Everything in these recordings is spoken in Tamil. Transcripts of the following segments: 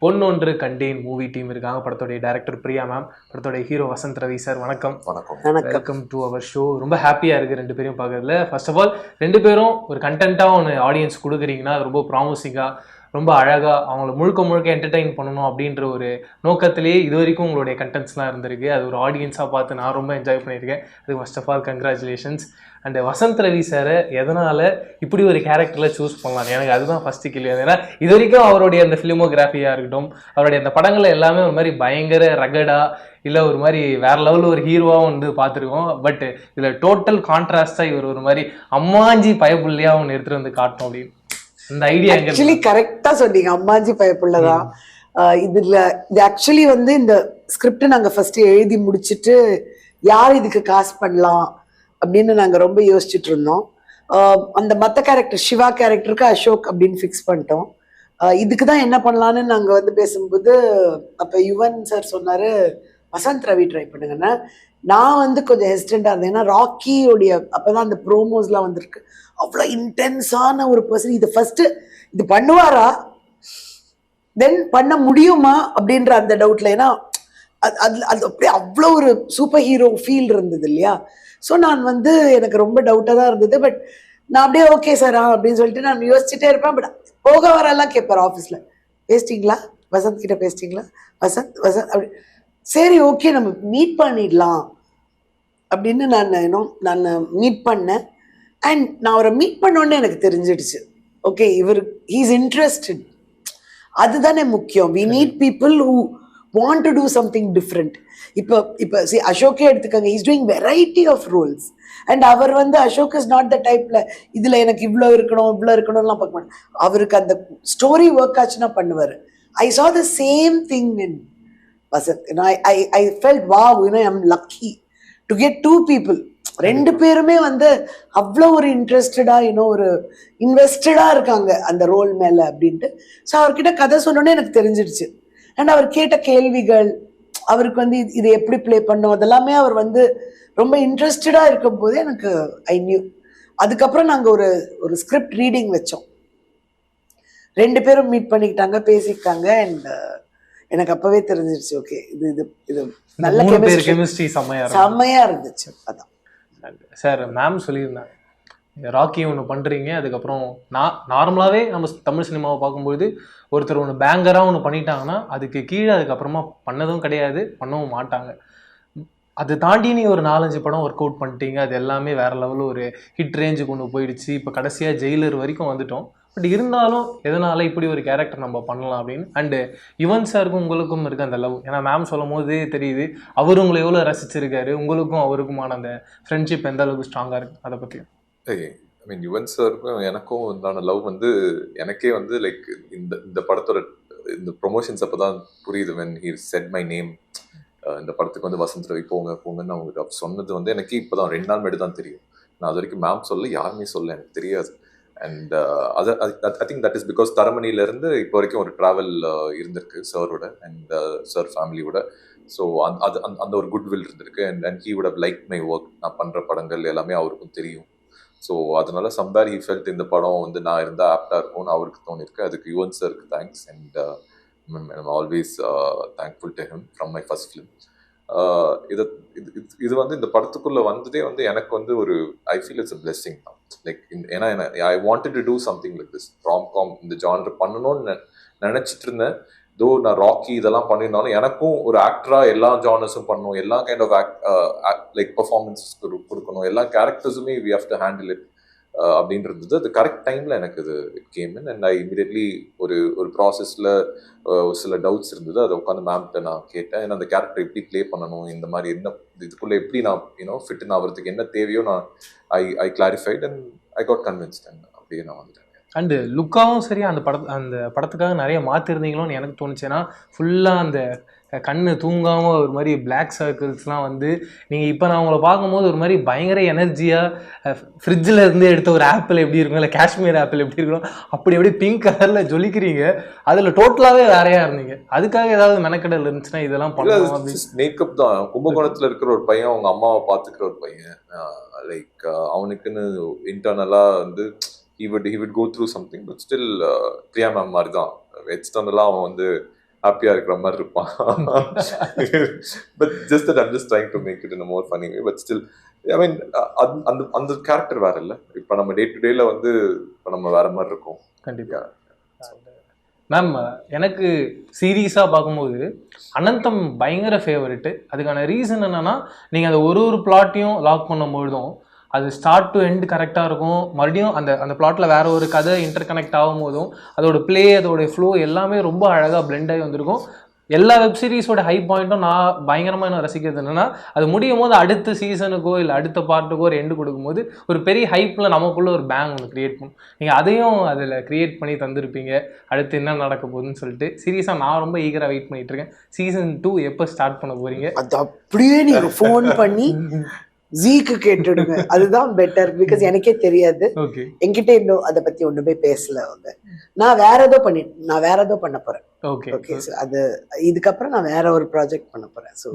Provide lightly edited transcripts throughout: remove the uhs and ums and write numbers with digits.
பொன்னொன்று கண்டேன் மூவி டீம் இருக்காங்க. படத்துடைய டைரக்டர் பிரியா மேம், படத்துடைய ஹீரோ வசந்த் ரவி சார். வணக்கம். Welcome to our show. ரொம்ப ஹாப்பியாக இருக்குது ரெண்டு பேரும் பார்க்கறதுல. ஃபர்ஸ்ட் ஆஃப் ஆல் ரெண்டு பேரும் ஒரு கண்டென்ட்டாக ஒன்று ஆடியன்ஸ் கொடுக்குறீங்கன்னா அது ரொம்ப ப்ராமிசிங்காக, ரொம்ப அழகாக அவங்கள முழுக்க முழுக்க என்டர்டெயின் பண்ணணும் அப்படின்ற ஒரு நோக்கத்திலேயே இது வரைக்கும் உங்களுடைய கண்டென்ட்ஸ்லாம் இருந்திருக்கு. அது ஒரு ஆடியன்ஸாக பார்த்து நான் ரொம்ப என்ஜாய் பண்ணியிருக்கேன். அதுக்கு first of all congratulations. And Vasanth Ravi சாரை எதனால் இப்படி ஒரு கேரக்டரில் சூஸ் பண்ணலாம், எனக்கு அதுதான் ஃபஸ்ட்டு கேள்வி. ஏன்னா இது வரைக்கும் அவருடைய அந்த ஃபிலிமோகிராஃபியாக இருக்கட்டும், அவருடைய அந்த படங்கள் எல்லாமே ஒரு மாதிரி பயங்கர ரகடா இல்லை ஒரு மாதிரி வேற லெவலில் ஒரு ஹீரோவாக வந்து பார்த்துருக்கோம். பட் இதில் டோட்டல் கான்ட்ராஸ்டாக இவர் ஒரு மாதிரி அம்மாஞ்சி பயப்புள்ளையாக ஒன்று எடுத்துகிட்டு வந்து காட்டணும் அப்படின்னு இந்த ஐடியா ஆக்சுவலி கரெக்டா சொன்னீங்க. அம்மாஞ்சி பயப்புள்ளதான் இதுல. இது ஆக்சுவலி வந்து இந்த ஸ்கிரிப்ட் நாங்க ஃபர்ஸ்ட் எழுதி முடிச்சுட்டு யார் இதுக்கு காசு பண்ணலாம் அப்படின்னு நாங்க ரொம்ப யோசிச்சுட்டு இருந்தோம். அந்த மத்த கேரக்டர் சிவா கேரக்டருக்கு அசோக் அப்படின்னு ஃபிக்ஸ் பண்ணிட்டோம். இதுக்கு தான் என்ன பண்ணலான்னு நாங்க வந்து பேசும்போது அப்ப யுவன் சார் சொன்னாரு வசந்த் ரவி ட்ரை பண்ணுங்கன்னா. நான் வந்து கொஞ்சம் ஹெசிடென்டா இருந்தேன். ஏன்னா ராக்கியோடைய அப்பதான் அந்த ப்ரோமோஸ்லாம் வந்திருக்கு. அவ்வளோ இன்டென்ஸான ஒரு பர்சன். இது ஃபர்ஸ்ட் இது பண்ணுவாரா, தென் பண்ண முடியுமா அப்படின்ற அந்த டவுட்ல. ஏன்னா அது அப்படியே அவ்வளோ ஒரு சூப்பர் ஹீரோ ஃபீல் இருந்தது இல்லையா. ஸோ நான் வந்து எனக்கு ரொம்ப டவுட்டாக தான் இருந்தது. பட் நான் அப்படியே ஓகே சார் அப்படின்னு சொல்லிட்டு நான் யோசிச்சுட்டே இருப்பேன். பட் போக வரலாம் கேட்பார் ஆஃபீஸில், பேசிட்டீங்களா வசந்த் கிட்ட, பேசிட்டீங்களா வசந்த் வசந்த் அப்படி. சரி ஓகே நம்ம மீட் பண்ணிடலாம் அப்படின்னு நான் மீட் பண்ணேன். அண்ட் நான் அவரை மீட் பண்ணோடனே எனக்கு தெரிஞ்சிடுச்சு, ஓகே இவர் ஹீஸ் இன்ட்ரெஸ்டட். அதுதானே முக்கியம். We need people who want to do something different. இப்போ அசோக்கே எடுத்துக்கோங்க, is doing variety of roles. And அவர் வந்து அசோக் இஸ் நாட் த டைப்ல இதுல எனக்கு இவ்வளோ இருக்கணும் இவ்வளோ இருக்கணும்லாம் பார்க்க மாட்டேன். அவருக்கு அந்த ஸ்டோரி ஒர்க் ஆச்சுன்னா பண்ணுவார். ஐ saw the same thing in Vasant. I felt wow, I'm lucky to get two people. ரெண்டு பேருமே வந்து அவ்வளோ ஒரு இன்ட்ரெஸ்டடா ஒரு இன்வெஸ்டடா இருக்காங்க அந்த ரோல் மேல அப்படின்ட்டு. ஸோ அவர்கிட்ட கதை சொன்னோன்னே எனக்கு தெரிஞ்சிடுச்சு. அண்ட் அவர் கேட்ட கேள்விகள், அவருக்கு வந்து இதை எப்படி பிளே பண்ணோம், அதெல்லாமே அவர் வந்து ரொம்ப இன்ட்ரெஸ்டடா இருக்கும் போதே எனக்கு ஐ நியூ. அதுக்கப்புறம் நாங்கள் ஒரு ஸ்கிரிப்ட் ரீடிங் வச்சோம். ரெண்டு பேரும் மீட் பண்ணிக்கிட்டாங்க, பேசிக்கிட்டாங்க. அண்ட் எனக்கு அப்பவே தெரிஞ்சிருச்சு, ஓகே இது இது இது நல்ல கெமிஸ்ட்ரி செம்மையா இருந்துச்சு. அதான் சார் மேம் சொல்லியிருந்தாங்க, ராக்கி ஒன்று பண்ணுறீங்க, அதுக்கப்புறம் நார்மலாகவே நம்ம தமிழ் சினிமாவை பார்க்கும்போது ஒருத்தர் ஒன்று பேங்கராக ஒன்று பண்ணிட்டாங்கன்னா அதுக்கு கீழே அதுக்கப்புறமா பண்ணதும் கிடையாது, பண்ணவும் மாட்டாங்க. அது தாண்டி நீ ஒரு 4-5 படம் ஒர்க் அவுட் பண்ணிட்டீங்க, அது எல்லாமே வேற லெவலில் ஒரு ஹிட் ரேஞ்சுக்கு ஒன்று போயிடுச்சு. இப்போ கடைசியாக ஜெயிலர் வரைக்கும் வந்துட்டோம். பட் இருந்தாலும் எதனால இப்படி ஒரு கேரக்டர் நம்ம பண்ணலாம் அப்படின்னு. அண்டு யுவன் சாருக்கும் உங்களுக்கும் இருக்க அந்த லவ், ஏன்னா மேம் சொல்லும் போதே தெரியுது அவர் உங்களை எவ்வளோ ரசிச்சிருக்காரு, உங்களுக்கும் அவருக்குமான அந்த ஃப்ரெண்ட்ஷிப் எந்த அளவுக்கு ஸ்ட்ராங்காக இருக்கு, அதை பற்றி. ஐ மீன் யுவன் சாருக்கும் எனக்கும் உண்டான லவ் வந்து எனக்கே வந்து லைக் இந்த படத்தோட இந்த ப்ரொமோஷன்ஸ் அப்போ தான் புரியுது. When he said my name, இந்த படத்துக்கு வந்து வசந்த் ரவி போங்கன்னு அவங்களுக்கு சொன்னது வந்து எனக்கு இப்போ தான் 2 நாள் மேடு தான் தெரியும். நான் அது வரைக்கும் மேம் சொல்ல, யாருமே சொல்ல, எனக்கு தெரியாது. And I think that is because தரமணியிலேருந்து இப்போ வரைக்கும் ஒரு ட்ராவல் இருந்திருக்கு சாரோட அண்ட் சார் ஃபேமிலியோட. ஸோ அந்த ஒரு குட்வில் இருந்திருக்கு. And he would have like my work. நான் பண்ணுற படங்கள் எல்லாமே அவருக்கும் தெரியும். ஸோ அதனால சம்வேர் ஹி ஃபெல்ட் இந்த படம் வந்து நான் இருந்தால் ஆப்டாக இருக்கும்னு அவருக்கு தோணிருக்கு. அதுக்கு யுவன் சாருக்கு thanks. And I'm always thankful to him from my first film. இது வந்து இந்த படத்துக்குள்ளே வந்ததே வந்து எனக்கு வந்து ஒரு I feel it's a blessing தான். லைக் ஏன்னா I wanted to do something like this romcom இந்த ஜான்ரு பண்ணணும்னு நினச்சிட்டு இருந்தேன். தோ நான் ராக்கி இதெல்லாம் பண்ணியிருந்தாலும் எனக்கும் ஒரு ஆக்டராக எல்லா ஜானர்ஸும் பண்ணணும், எல்லா கைண்ட் ஆஃப் லைக் பர்ஃபார்மன்ஸஸ் கொடுக்கணும், எல்லா கேரக்டர்ஸுமே we have to handle it அப்படின்றது. அது கரெக்ட் டைமில் எனக்கு இது it came in. And I immediately ஒரு ப்ராசஸில் சில டவுட்ஸ் இருந்தது. அதை உட்காந்து மேம்கிட்ட நான் கேட்டேன். ஏன்னா அந்த கேரக்டர் எப்படி ப்ளே பண்ணணும், இந்த மாதிரி என்ன இதுக்குள்ளே எப்படி நான் ஃபிட் ஆகிறதுக்கு என்ன தேவையோ நான் I clarified and I got convinced. And அப்படியே நான் வந்துட்டேன். அண்டு லுக்காகவும் சரி அந்த படத்துக்காக நிறைய மாற்றிருந்தீங்களோன்னு எனக்கு தோணுச்சு. ஏன்னா ஃபுல்லாக அந்த கண்ணு தூங்காமல் ஒரு மாதிரி பிளாக் சர்க்கிள்ஸ்லாம் வந்து நீங்கள் இப்போ நான் உங்களை பார்க்கும்போது ஒரு மாதிரி பயங்கர எனர்ஜியாக ஃப்ரிட்ஜில் இருந்து எடுத்த ஒரு ஆப்பிள் எப்படி இருக்கும், இல்லை காஷ்மீர் ஆப்பிள் எப்படி இருக்கணும் அப்படி எப்படி பிங்க் கலரில் ஜொலிக்கிறீங்க. அதில் டோட்டலாகவே வேறையாக இருந்தீங்க. அதுக்காக ஏதாவது மெனக்கடல் இருந்துச்சுன்னா இதெல்லாம் பண்ணலாம் அப்படின்னு. மேக்கப் தான். கும்பகோணத்தில் இருக்கிற ஒரு பையன் அவங்க அம்மாவை பார்த்துக்கிற ஒரு பையன், லைக் அவனுக்குன்னு இன்டர்னலாக வந்து he would go through something, but still Priya ma'am மாதிரி தான் எக்ஸ்டர்னலாக அவன் வந்து ஹாப்பியா இருக்கிற மாதிரி இருப்பான். But just that I'm just trying to make it in a more funny way, but still I mean அந்த அந்த கேரக்டர் வேற இல்ல. இப்ப நம்ம டே டு டேல வந்து இப்ப நம்ம வேற மாதிரி இருக்கோம். கண்டிப்பா. மேம், எனக்கு சீரியஸாக பார்க்கும்போது அனந்தம் பயங்கர ஃபேவரெட்டு. அதுக்கான ரீசன் என்னன்னா, நீங்கள் அந்த ஒரு பிளாட்டையும் லாக் பண்ணும்பொழுதும் அது ஸ்டார்ட் டு எண்ட் கரெக்டாக இருக்கும். மறுபடியும் அந்த அந்த பிளாட்டில் வேற ஒரு கதை இன்டர் கனெக்ட் ஆகும் போதும் அதோட பிளே, அதோட ஃப்ளோ எல்லாமே ரொம்ப அழகாக பிளெண்ட் ஆகி வந்திருக்கும். எல்லா வெப் சீரிஸோட ஹை பாயிண்ட்டும் நான் பயங்கரமாக என்ன ரசிக்கிறது என்னன்னா, அது முடியும் போது அடுத்த சீசனுக்கோ இல்லை அடுத்த பார்ட்டுக்கோ ஒரு எண்டு கொடுக்கும்போது ஒரு பெரிய ஹைப்பில் நமக்குள்ள ஒரு பேங் ஒன்று கிரியேட் பண்ணும். நீங்கள் அதையும் அதில் கிரியேட் பண்ணி தந்திருப்பீங்க. அடுத்து என்ன நடக்க போகுதுன்னு சொல்லிட்டு சீரியஸாக நான் ரொம்ப ஈகராக வெயிட் பண்ணிட்டு இருக்கேன். சீசன் 2 எப்போ ஸ்டார்ட் பண்ண போறீங்க? அது அப்படியே நீங்க ஃபோன் பண்ணி ஜீக்கு கேட்டுடுங்க, அதுதான் பெட்டர். பிகாஸ் எனக்கே தெரியாது, என்கிட்ட இன்னும் அதை பத்தி ஒண்ணுமே பேசல அவங்க. நான் வேற ஏதோ பண்ண போறேன். ஓகே, அது இதுக்கப்புறம் நான் வேற ஒரு ப்ராஜெக்ட் பண்ண போறேன். ஸோ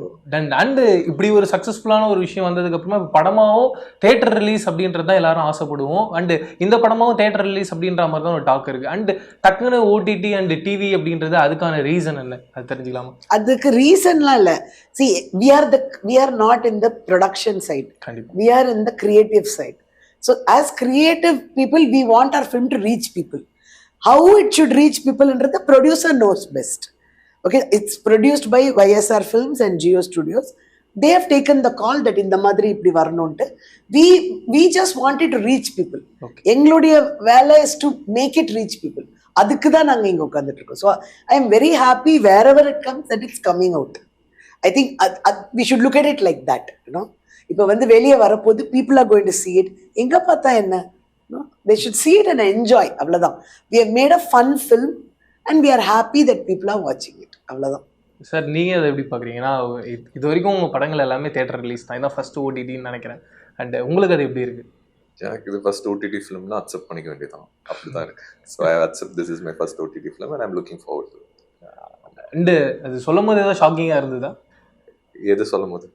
அண்ட் இப்படி ஒரு சக்ஸஸ்ஃபுல்லான ஒரு விஷயம் வந்ததுக்கு அப்புறமா படமாவும் தேட்டர் ரிலீஸ் அப்படின்றது தான் எல்லாரும் ஆசைப்படுவோம். அண்ட் இந்த படமாவும் தேட்டர் ரிலீஸ் அப்படின்ற மாதிரி தான் ஒரு டாக் இருக்கு. அண்ட் டக்குன்னு ஓடிடி அண்ட் டிவி அப்படின்றது அதுக்கான ரீசன் என்ன, அது தெரிஞ்சுக்கலாமா? அதுக்கு ரீசன்லாம் இல்லை. See, we are not in the production side. We are in the creative side. So as creative people, we want our film to reach people. How it should reach people and the producer knows best. Okay, it's produced by YSR Films and Geo Studios. They have taken the call that in the madri ipdi varnonte. We just wanted to reach people. Engludiya vela is to make it reach people. Adukku da naanga inga ukandittu. So I am very happy wherever it comes that it's coming out. I think we should look at it like that, you know. இப்போ வந்து வெளியே வரப்போது people are going to see it. எங்க பார்த்தா என்ன, they should see it and enjoy. அவ்வளவுதான். We have made a fun film and we are happy that people are watching it. அவ்வளவுதான். சார், நீங்க அதை எப்படி பாக்குறீங்கன்னா, இது வரைக்கும் உங்க படங்கள் எல்லாமே தியேட்டர் ரிலீஸ் தான், இதான் ஃபர்ஸ்ட் ஓடிடின்னு நினைக்கிறேன். அண்ட் உங்களுக்கு அது எப்படி இருக்கு? எனக்கு இது ஃபர்ஸ்ட் ஓடிடி ஃபிலிம்னா அக்செப்ட் பண்ணிக்க வேண்டியதான், அப்படிதான் இருக்கு. So I accept this is my first OTT film and I am looking forward to it. அண்ட் அது சொல்லும் போது ஏதாவது ஷாக்கிங்கா இருந்ததா? எது சொல்லும் போது?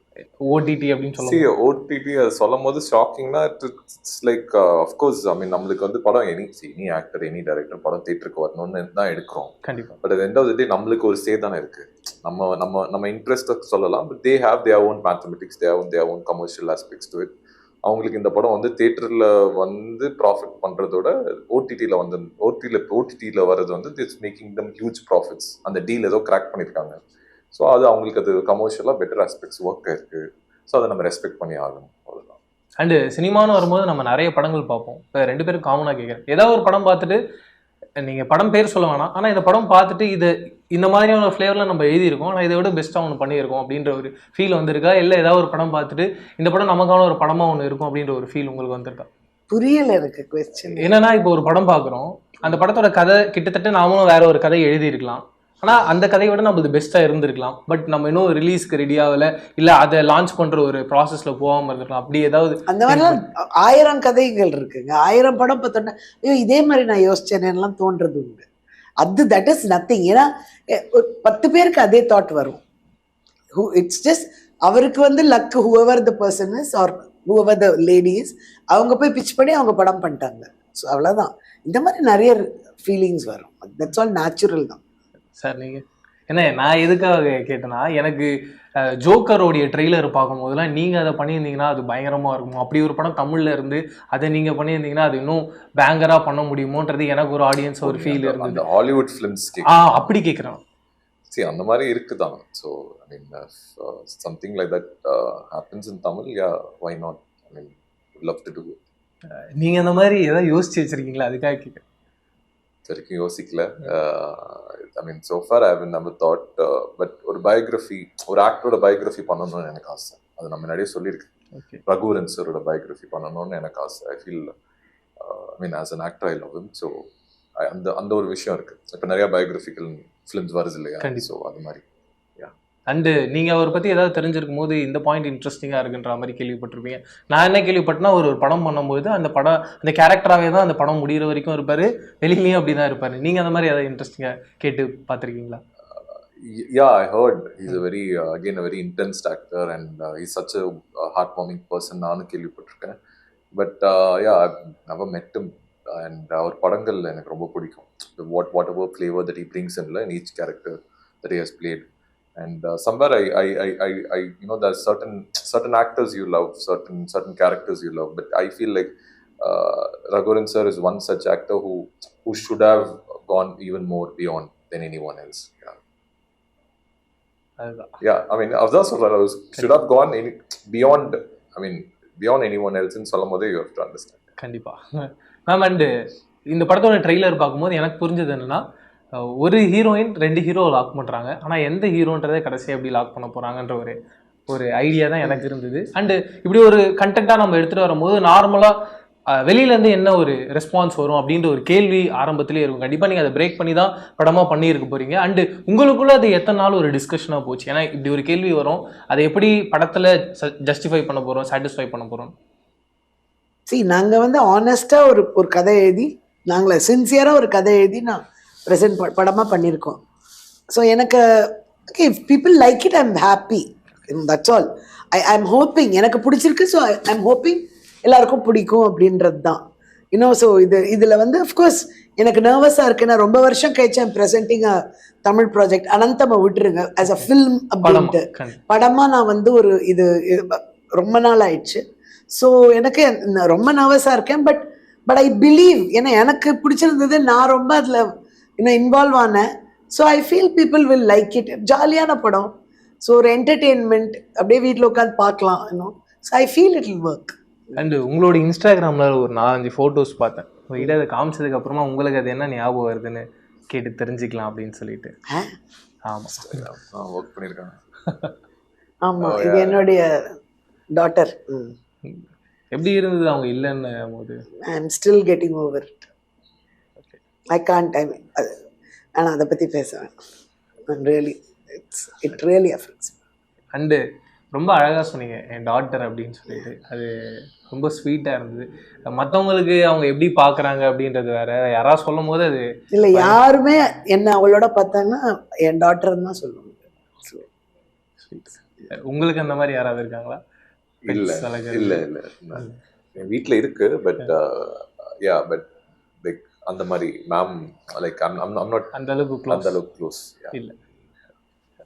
ஓடிடி அப்படின்னு சொல்லுவோம். ஓடிடி அது சொல்லும் போது ஷாக்கிங்னா இட்ஸ் லைக் அஃப்கோர்ஸ் ஐ மீன் நம்மளுக்கு வந்து படம் எனி ஆக்டர் எனி டைரக்டர் படம் தியேட்டருக்கு வரணும்னு தான் எடுக்கிறோம். கண்டிப்பாக. பட் அது எண்ட் ஆஃப் தி டே நம்மளுக்கு ஒரு சே தானே இருக்கு. நம்ம இன்ட்ரெஸ்ட்டை சொல்லலாம். But they have their own mathematics, their own commercial aspects to it. அவங்களுக்கு இந்த படம் வந்து தியேட்டரில் வந்து ப்ராஃபிட் பண்ணுறதோட ஓடிடியில் வர்றது வந்து it's making them huge profits. அந்த டீல் ஏதோ கிராக் பண்ணியிருக்காங்க. ஸோ அது அவங்களுக்கு அது கமர்ஷியலாக பெட்டர் ஆஸ்பெக்ட்ஸ் ஒர்க் ஆயிருக்கு. ஸோ அதை நம்ம ரெஸ்பெக்ட் பண்ணி ஆகணும், அவ்வளோதான். அண்டு சினிமான்னு வரும்போது நம்ம நிறைய படங்கள் பார்ப்போம். இப்போ 2 பேரும் காமனாக கேட்குறேன், ஏதாவது ஒரு படம் பார்த்துட்டு நீங்கள் படம் பேர் சொல்ல வேணாம், ஆனால் இந்த படம் பார்த்துட்டு இது இந்த மாதிரியான ஃப்ளேவரில் நம்ம எழுதியிருக்கோம், ஆனால் இதை விட பெஸ்ட்டாக ஒன்று பண்ணியிருக்கோம் அப்படின்ற ஒரு ஃபீல் வந்திருக்கா? இல்லை ஏதாவது ஒரு படம் பார்த்துட்டு இந்த படம் நமக்கான ஒரு படமாக ஒன்று இருக்கும் அப்படின்ற ஒரு ஃபீல் உங்களுக்கு வந்திருக்கா? புரியல எனக்கு கொஸ்டின். என்னன்னா, இப்போ ஒரு படம் பார்க்குறோம், அந்த படத்தோட கதை கிட்டத்தட்ட நாமளும் வேற ஒரு கதை எழுதியிருக்கலாம், ஆனால் அந்த கதையை விட நம்மளுக்கு பெஸ்ட்டாக இருந்திருக்கலாம். பட் நம்ம இன்னும் ரிலீஸ்க்கு ரெடி ஆகலை, இல்லை அதை லான்ச் பண்ணுற ஒரு ப்ராசஸில் போகாமல் இருந்திருக்கலாம். அப்படி ஏதாவது அந்த மாதிரிலாம் 1000 கதைகள் இருக்குங்க. 1000 படம் பார்த்தோன்னா ஐயோ இதே மாதிரி நான் யோசிச்சேனேலாம் தோன்றது உண்டு. That is nothing. ஏன்னா 10 பேருக்கு அதே தாட் வரும். இட்ஸ் ஜஸ்ட் அவருக்கு வந்து luck, whoever the person is or whoever the lady is, அவங்க போய் பிச் பண்ணி அவங்க படம் பண்ணிட்டாங்க. ஸோ அவ்வளோதான். இந்த மாதிரி நிறைய ஃபீலிங்ஸ் வரும். தட்ஸ் ஆல் நேச்சுரல் தான். சார், நீங்கள் என்ன, நான் எதுக்காக கேட்டேன்னா, எனக்கு ஜோக்கரோடைய ட்ரெய்லர் பார்க்கும்போதெல்லாம் நீங்கள் அதை பண்ணியிருந்தீங்கன்னா அது பயங்கரமாக இருக்கும். அப்படி ஒரு படம் தமிழில் இருந்து அதை நீங்கள் பண்ணியிருந்தீங்கன்னா அது இன்னும் பேங்கராக பண்ண முடியுமோன்றது எனக்கு ஒரு ஆடியன்ஸ் ஒரு ஃபீல் இருந்தது. ஹாலிவுட் ஃபிலிம்ஸ் அப்படி கேட்குறேன். சரி, அந்த மாதிரி இருக்குதான். So I mean something like that happens in Tamil, yeah why not, I mean love to do it. நீங்கள் அந்த மாதிரி ஏதாவது யோசிச்சு வச்சுருக்கீங்களா? அதுக்காக கேட்குறேன். வரைக்கும் யோசிக்கல. ஐ மீன் so far I have never thought, but ஒரு பயோகிராஃபி, ஒரு ஆக்டரோட பயோகிராஃபி பண்ணணும்னு எனக்கு ஆசை. அது நம்ம நிறைய சொல்லியிருக்கேன். ரகுவரன் சாரோட பயோகிராஃபி பண்ணணும்னு எனக்கு ஆசை. I feel I mean as an actor I love him. So அந்த ஒரு விஷயம் இருக்கு. இப்போ நிறைய பயோகிராஃபிக்கல் ஃபிலிம்ஸ் வருது இல்லையா? ஸோ அது மாதிரி. அண்டு நீங்கள் அவரை பற்றி ஏதாவது தெரிஞ்சிருக்கும் போது இந்த பாயிண்ட் இன்ட்ரெஸ்டிங்காக இருக்குன்ற மாதிரி கேள்விப்பட்டிருப்பீங்க. நான் என்ன கேள்விப்பட்டேன்னா, ஒரு படம் பண்ணும்போது அந்த அந்த கேரக்டராகவே தான் அந்த படம் முடிகிற வரைக்கும் இருப்பார், வெளியிலையும் அப்படி தான் இருப்பார். நீங்கள் அந்த மாதிரி ஏதாவது இன்ட்ரெஸ்டிங்காக கேட்டு பார்த்துருக்கீங்களா? Yeah, I heard he's a very again a very intense actor and he's such a heartwarming person. நானும் கேள்விப்பட்டிருக்கேன். But yeah, I've never met him and அவர் படங்கள் எனக்கு ரொம்ப பிடிக்கும். Whatever flavor that he brings in each character, that he has played. And somewhere I there's certain actors you love, certain characters you love, but I feel like Raghuvaran sir is one such actor who should have gone even more beyond than anyone else. Yeah, I mean, should have gone beyond. I mean, beyond anyone else in சொல்லும்போது you have to understand. கண்டிப்பா மேம். அண்டு இந்த படத்தோட ட்ரெய்லர் பார்க்கும்போது எனக்கு புரிஞ்சது என்னன்னா, ஒரு ஹீரோயின் 2 ஹீரோ லாக் பண்ணுறாங்க, ஆனால் எந்த ஹீரோன்றதை கடைசியாக எப்படி லாக் பண்ண போகிறாங்கன்ற ஒரு ஐடியா தான் எனக்கு இருந்தது. அண்டு இப்படி ஒரு கண்டென்ட்டாக நம்ம எடுத்துகிட்டு வரும்போது நார்மலாக வெளியிலேருந்து என்ன ஒரு ரெஸ்பான்ஸ் வரும் அப்படின்ற ஒரு கேள்வி ஆரம்பத்திலே இருக்கும். கண்டிப்பாக நீங்கள் அதை பிரேக் பண்ணி தான் படமாக பண்ணியிருக்க போகிறீங்க. அண்டு உங்களுக்குள்ளே அது எத்தனை நாள் ஒரு டிஸ்கஷனாக போச்சு? ஏன்னா இப்படி ஒரு கேள்வி வரும், அதை எப்படி படத்தில் ஜஸ்டிஃபை பண்ண போகிறோம், சாட்டிஸ்ஃபை பண்ண போகிறோம்? நாங்கள் வந்து ஆனஸ்டாக ஒரு கதை எழுதி, நாங்களே சின்சியராக ஒரு கதை எழுதி நான் ப்ரெசென்ட் படமாக பண்ணியிருக்கோம். ஸோ எனக்கு okay, if people like it, I'm happy, that's all. I'm hoping எனக்கு பிடிச்சிருக்கு. ஸோ ஐம் ஹோப்பிங் எல்லாருக்கும் பிடிக்கும் அப்படின்றது தான். இன்னும் ஸோ இதில் வந்து அஃப்கோர்ஸ் எனக்கு நர்வஸாக இருக்கு. நான் ரொம்ப வருஷம் கழிச்சு I'm presenting a Tamil project. அனந்தம்மை விட்டுருங்க, ஆஸ் அ ஃபில்ம் அப்படின்ட்டு படமாக நான் வந்து இது ரொம்ப நாள் ஆயிடுச்சு. ஸோ எனக்கு ரொம்ப நர்வஸாக இருக்கேன். பட் ஐ பிலீவ், ஏன்னா எனக்கு பிடிச்சிருந்தது, நான் ரொம்ப அதில் இன்னும் இன்வால்வ் ஆனேன். So I feel people will like it. ஜாலியான படம். ஸோ ஒரு என்டர்டெயின்மெண்ட், அப்படியே வீட்டில் உட்காந்து பார்க்கலாம் இன்னும். So I feel it will work. And உங்களோட இன்ஸ்டாகிராமில் ஒரு 4-5 ஃபோட்டோஸ் பார்த்தேன். உங்கள்கிட்ட அதை காமிச்சதுக்கு அப்புறமா உங்களுக்கு அது என்ன ஞாபகம் வருதுன்னு கேட்டு தெரிஞ்சுக்கலாம் அப்படின்னு சொல்லிட்டு. ஆமாம், ஒர்க் பண்ணியிருக்காங்க. ஆமாம், இது என்னுடைய டாட்டர். எப்படி இருந்தது அவங்க இல்லைன்னு போது? I am still getting over it. I can't time. ஆனால் அதை பற்றி பேசுவேன். It really affects. அண்டு ரொம்ப அழகாக சொன்னீங்க என் டாட்டர் அப்படின்னு சொல்லிட்டு. அது ரொம்ப ஸ்வீட்டாக இருந்தது. மற்றவங்களுக்கு அவங்க எப்படி பார்க்குறாங்க அப்படின்றது வேற, யாராவது சொல்லும் போது அது இல்லை, யாருமே என்ன அவளோட பார்த்தாங்கன்னா என் டாட்டர்னு தான் சொல்லுவாங்க. உங்களுக்கு அந்த மாதிரி யாராவது இருக்காங்களா? இல்ல என் வீட்ல இருக்கு. பட் லைக் அந்த மாதிரி மேம், லைக் I'm not அந்த அளவுக்கு க்ளோஸ் இல்ல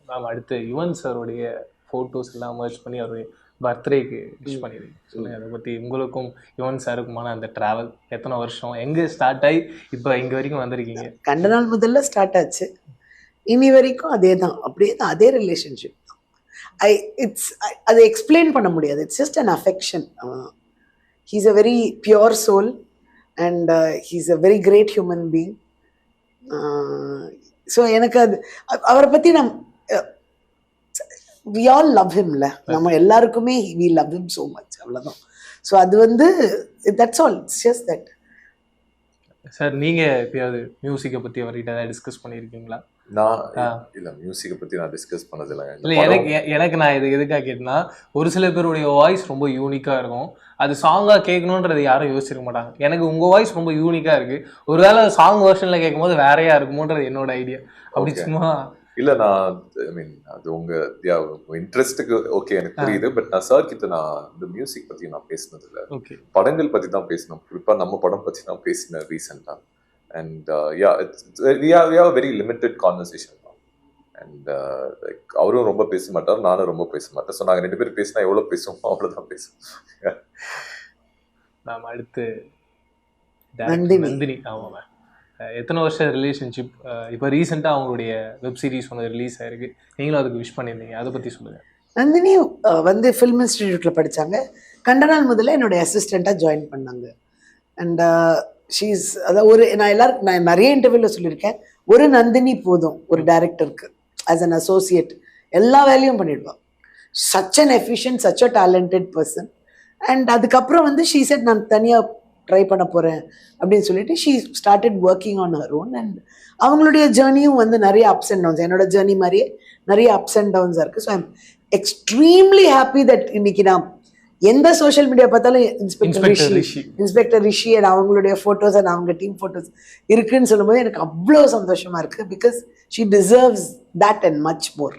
மேம். அடுத்து யுவன் சாரோடைய ஃபோட்டோஸ் எல்லாம் மர்ஜ் பண்ணி அவருடைய பர்த்டேக்கு விஷ் பண்ணிடுங்க. சொல்லுங்க அதை பற்றி. உங்களுக்கும் யுவன் சாருக்குமான அந்த ட்ராவல் எத்தனை வருஷம், எங்கே ஸ்டார்ட் ஆகி இப்போ இங்கே வரைக்கும் வந்திருக்கீங்க? கண்ட நாள் முதல்ல ஸ்டார்ட் ஆச்சு, இனி வரைக்கும் அதே தான், அப்படியே தான், அதே ரிலேஷன்ஷிப். அதை எக்ஸ்பிளைன் பண்ண முடியாது. It's just an affection. He's a very pure soul and he's a very great human being. So எனக்கு அது அவரை பற்றி we all love him ல, நம்ம எல்லாருக்குமே we love him so much, அவ்வளவுதான். ஸோ அது வந்து that's all, it's just that. Sir நீங்கள் எப்பயாவது மியூசிக்கை பற்றி அவர்கிட்ட ஏதாவது டிஸ்கஸ் பண்ணியிருக்கீங்களா? நான் இல்லை, மியூசிக்கை பற்றி நான் டிஸ்கஸ் பண்ணதில்லை. இல்லை, எனக்கு நான் இது எதுக்காக கேட்டேன்னா, ஒரு சில பேருடைய வாய்ஸ் ரொம்ப யூனிக்காக இருக்கும். அது சாங்காக கேட்கணுன்றது யாரும் யோசிச்சிருக்க மாட்டாங்க. எனக்கு உங்கள் வாய்ஸ் ரொம்ப யூனிக்காக இருக்குது, ஒருவேளை சாங் வெர்ஷனில் கேட்கும்போது வேறையாக இருக்குமோன்றது என்னோட ஐடியா. அப்படி சும்மா இல்லை, நான் ஐ மீன் அது உங்கள் இன்ட்ரெஸ்ட்டுக்கு ஓகே, எனக்கு புரியுது. பட் நான் சார் கிட்ட நான் இந்த மியூசிக் பற்றி நான் பேசினது இல்லை. ஓகே, படங்கள் பற்றி தான் பேசினோம். குறிப்பாக நம்ம படம் பற்றி தான் பேசினேன் ரீசெண்டாக. And we have a very limited conversation now. And like அவரும் ரொம்ப பேச மாட்டார், நானும் ரொம்ப பேச மாட்டேன். ஸோ நாங்கள் 2 பேரும் பேசினா எவ்வளோ பேசுவோமோ அவ்வளோதான் பேசுவோம். நாம் அடுத்து நந்தினி. ஆமாம் மேம், எத்தனை வருஷம் ரிலேஷன்ஷிப்? இப்போ ரீசெண்டாக அவங்களுடைய வெப் சீரிஸ் ஒன்று ரிலீஸ் ஆயிருக்கு, நீங்களும் அதுக்கு விஷ் பண்ணியிருந்தீங்க, அதை பற்றி சொல்லுங்கள். நந்தினி வந்து ஃபில்ம் இன்ஸ்டிடியூட்டில் படித்தாங்க. கண்ட நாள் முதல்ல என்னுடைய அசிஸ்டண்ட்டாக ஜாயின் பண்ணாங்க. அண்ட் ஷீஸ் அதாவது நான் நிறைய இன்டர்வியூவில் சொல்லியிருக்கேன், ஒரு நந்தினி போதும் ஒரு டைரக்டருக்கு. ஆஸ் அன் அசோசியேட் எல்லா வேலையும் பண்ணிடுவாள். Such an efficient, such a talented person. And அதுக்கப்புறம் வந்து ஷீ செட் நான் தனியாக ட்ரை பண்ண போகிறேன் அப்படின்னு சொல்லிட்டு she started working on her own. And அவங்களுடைய ஜேர்னியும் வந்து நிறைய அப்ஸ் அண்ட் டவுன்ஸ், என்னோட ஜேர்னி மாதிரியே நிறைய அப்ஸ் அண்ட் டவுன்ஸாக இருக்குது. So I'm extremely happy that இன்னைக்கு நான் எந்த சோஷியல் மீடியா பார்த்தாலும் இன்ஸ்பெக்டர் ரிஷி அண்ட் அவங்களுடைய ஃபோட்டோஸ் அண்ட் அவங்க டீம் ஃபோட்டோஸ் இருக்குன்னு சொல்லும்போது எனக்கு அவ்வளோ சந்தோஷமா இருக்கு. Because she deserves that and much more.